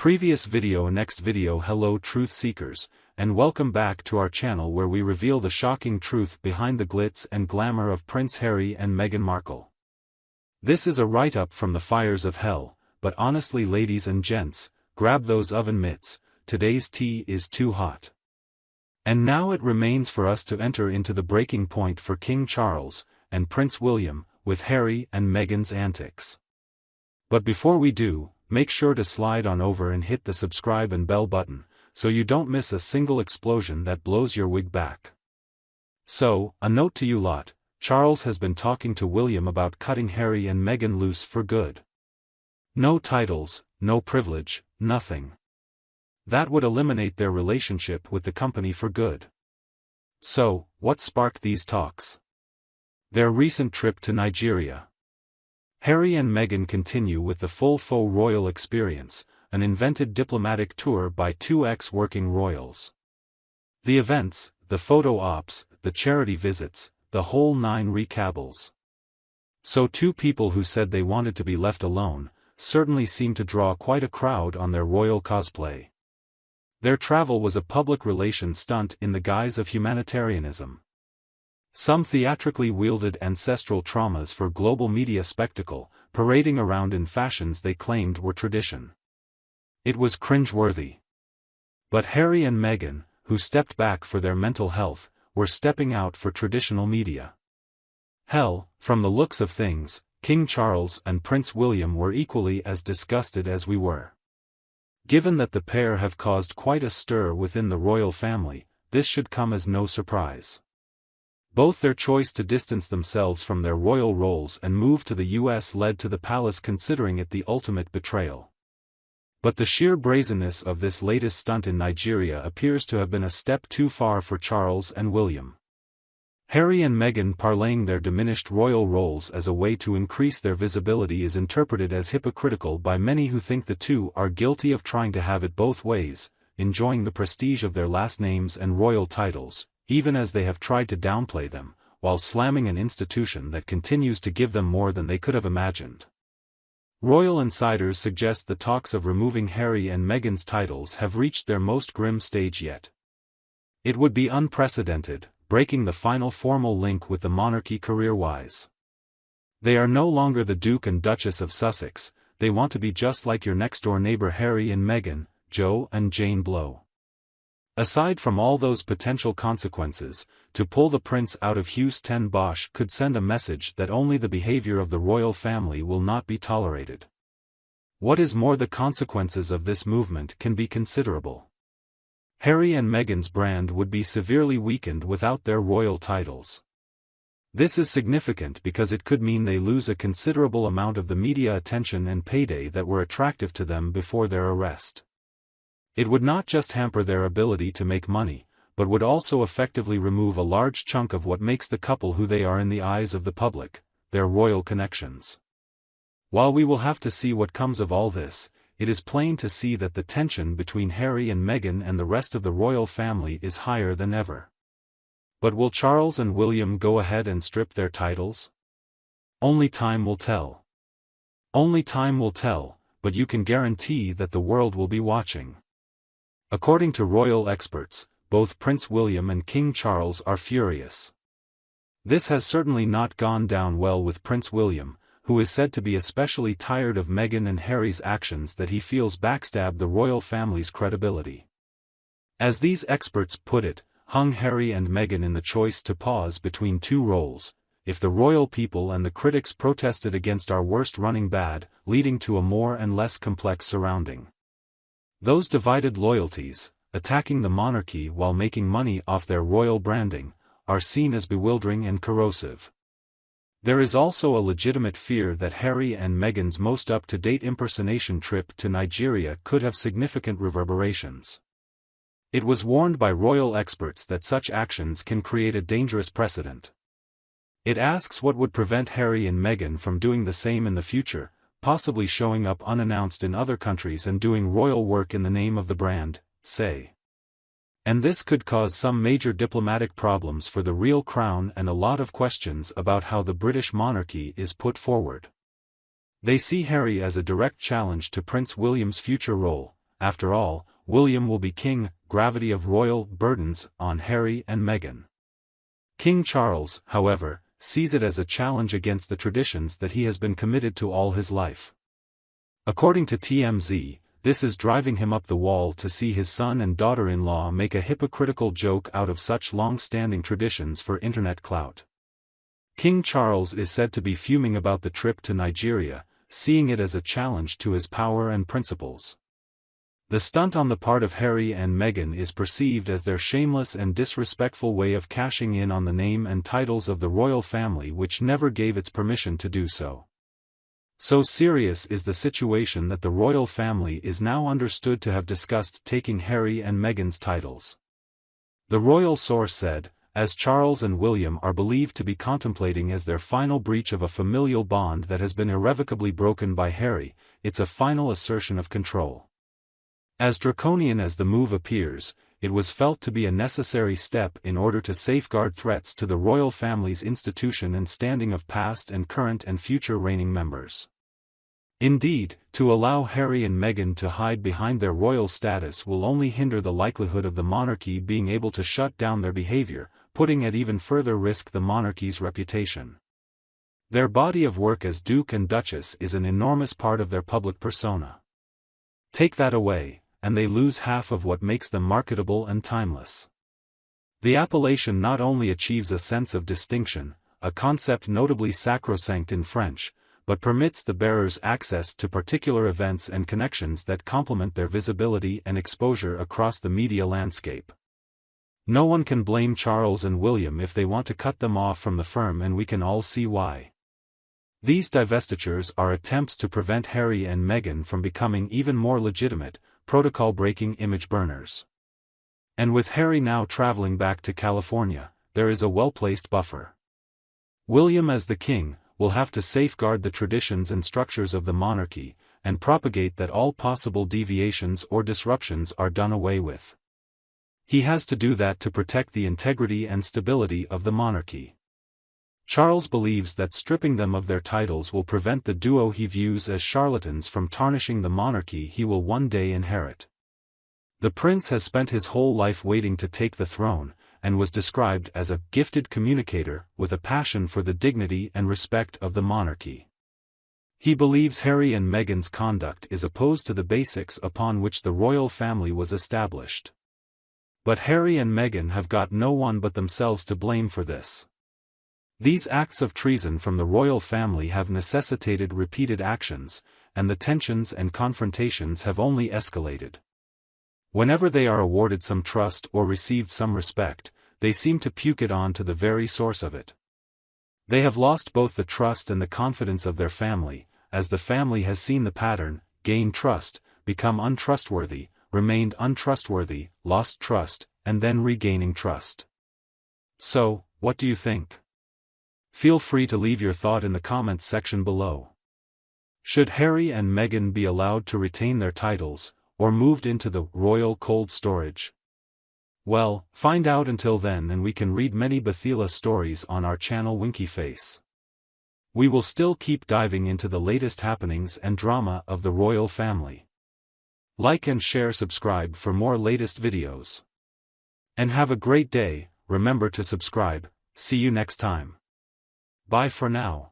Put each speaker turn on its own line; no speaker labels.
Previous video. Next video. Hello truth seekers, and welcome back to our channel where we reveal the shocking truth behind the glitz and glamour of Prince Harry and Meghan Markle. This is a write-up from the fires of hell, but honestly ladies and gents, grab those oven mitts, today's tea is too hot. And now it remains for us to enter into the breaking point for King Charles and Prince William, with Harry and Meghan's antics. But before we do, make sure to slide on over and hit the subscribe and bell button, so you don't miss a single explosion that blows your wig back. So, a note to you lot, Charles has been talking to William about cutting Harry and Meghan loose for good. No titles, no privilege, nothing. That would eliminate their relationship with the company for good. So, what sparked these talks? Their recent trip to Nigeria. Harry and Meghan continue with the full faux royal experience, an invented diplomatic tour by two ex-working royals. The events, the photo ops, the charity visits, the whole nine recables. So two people who said they wanted to be left alone, certainly seem to draw quite a crowd on their royal cosplay. Their travel was a public relations stunt in the guise of humanitarianism. Some theatrically wielded ancestral traumas for global media spectacle, parading around in fashions they claimed were tradition. It was cringeworthy. But Harry and Meghan, who stepped back for their mental health, were stepping out for traditional media. Hell, from the looks of things, King Charles and Prince William were equally as disgusted as we were. Given that the pair have caused quite a stir within the royal family, this should come as no surprise. Both their choice to distance themselves from their royal roles and move to the US led to the palace considering it the ultimate betrayal. But the sheer brazenness of this latest stunt in Nigeria appears to have been a step too far for Charles and William. Harry and Meghan parlaying their diminished royal roles as a way to increase their visibility is interpreted as hypocritical by many who think the two are guilty of trying to have it both ways, enjoying the prestige of their last names and royal titles, even as they have tried to downplay them, while slamming an institution that continues to give them more than they could have imagined. Royal insiders suggest the talks of removing Harry and Meghan's titles have reached their most grim stage yet. It would be unprecedented, breaking the final formal link with the monarchy career-wise. They are no longer the Duke and Duchess of Sussex, they want to be just like your next-door neighbor Harry and Meghan, Joe and Jane Blow. Aside from all those potential consequences, to pull the prince out of Houston Bosch could send a message that only the behavior of the royal family will not be tolerated. What is more, the consequences of this movement can be considerable. Harry and Meghan's brand would be severely weakened without their royal titles. This is significant because it could mean they lose a considerable amount of the media attention and payday that were attractive to them before their arrest. It would not just hamper their ability to make money, but would also effectively remove a large chunk of what makes the couple who they are in the eyes of the public, their royal connections. While we will have to see what comes of all this, it is plain to see that the tension between Harry and Meghan and the rest of the royal family is higher than ever. But will Charles and William go ahead and strip their titles? Only time will tell. Only time will tell, but you can guarantee that the world will be watching. According to royal experts, both Prince William and King Charles are furious. This has certainly not gone down well with Prince William, who is said to be especially tired of Meghan and Harry's actions that he feels backstab the royal family's credibility. As these experts put it, hung Harry and Meghan in the choice to pause between two roles, if the royal people and the critics protested against our worst running bad, leading to a more and less complex surrounding. Those divided loyalties, attacking the monarchy while making money off their royal branding, are seen as bewildering and corrosive. There is also a legitimate fear that Harry and Meghan's most up-to-date impersonation trip to Nigeria could have significant reverberations. It was warned by royal experts that such actions can create a dangerous precedent. It asks what would prevent Harry and Meghan from doing the same in the future, possibly showing up unannounced in other countries and doing royal work in the name of the brand, say. And this could cause some major diplomatic problems for the real crown and a lot of questions about how the British monarchy is put forward. They see Harry as a direct challenge to Prince William's future role, after all, William will be king, gravity of royal burdens on Harry and Meghan. King Charles, however, sees it as a challenge against the traditions that he has been committed to all his life. According to TMZ, this is driving him up the wall to see his son and daughter-in-law make a hypocritical joke out of such long-standing traditions for internet clout. King Charles is said to be fuming about the trip to Nigeria, seeing it as a challenge to his power and principles. The stunt on the part of Harry and Meghan is perceived as their shameless and disrespectful way of cashing in on the name and titles of the royal family, which never gave its permission to do so. So serious is the situation that the royal family is now understood to have discussed taking Harry and Meghan's titles. The royal source said, as Charles and William are believed to be contemplating as their final breach of a familial bond that has been irrevocably broken by Harry, it's a final assertion of control. As draconian as the move appears, it was felt to be a necessary step in order to safeguard threats to the royal family's institution and standing of past and current and future reigning members. Indeed, to allow Harry and Meghan to hide behind their royal status will only hinder the likelihood of the monarchy being able to shut down their behavior, putting at even further risk the monarchy's reputation. Their body of work as Duke and Duchess is an enormous part of their public persona. Take that away, and they lose half of what makes them marketable and timeless. The appellation not only achieves a sense of distinction, a concept notably sacrosanct in French, but permits the bearers access to particular events and connections that complement their visibility and exposure across the media landscape. No one can blame Charles and William if they want to cut them off from the firm, and we can all see why. These divestitures are attempts to prevent Harry and Meghan from becoming even more legitimate, protocol-breaking image burners. And with Harry now traveling back to California, there is a well-placed buffer. William as the king will have to safeguard the traditions and structures of the monarchy, and propagate that all possible deviations or disruptions are done away with. He has to do that to protect the integrity and stability of the monarchy. Charles believes that stripping them of their titles will prevent the duo he views as charlatans from tarnishing the monarchy he will one day inherit. The prince has spent his whole life waiting to take the throne, and was described as a gifted communicator with a passion for the dignity and respect of the monarchy. He believes Harry and Meghan's conduct is opposed to the basics upon which the royal family was established. But Harry and Meghan have got no one but themselves to blame for this. These acts of treason from the royal family have necessitated repeated actions, and the tensions and confrontations have only escalated. Whenever they are awarded some trust or received some respect, they seem to puke it on to the very source of it. They have lost both the trust and the confidence of their family, as the family has seen the pattern: gain trust, become untrustworthy, remained untrustworthy, lost trust, and then regaining trust. So, what do you think? Feel free to leave your thought in the comments section below. Should Harry and Meghan be allowed to retain their titles, or moved into the royal cold storage? Well, find out until then, and we can read many Bathila stories on our channel Winky Face. We will still keep diving into the latest happenings and drama of the royal family. Like and share, subscribe for more latest videos. And have a great day. Remember to subscribe. See you next time. Bye for now.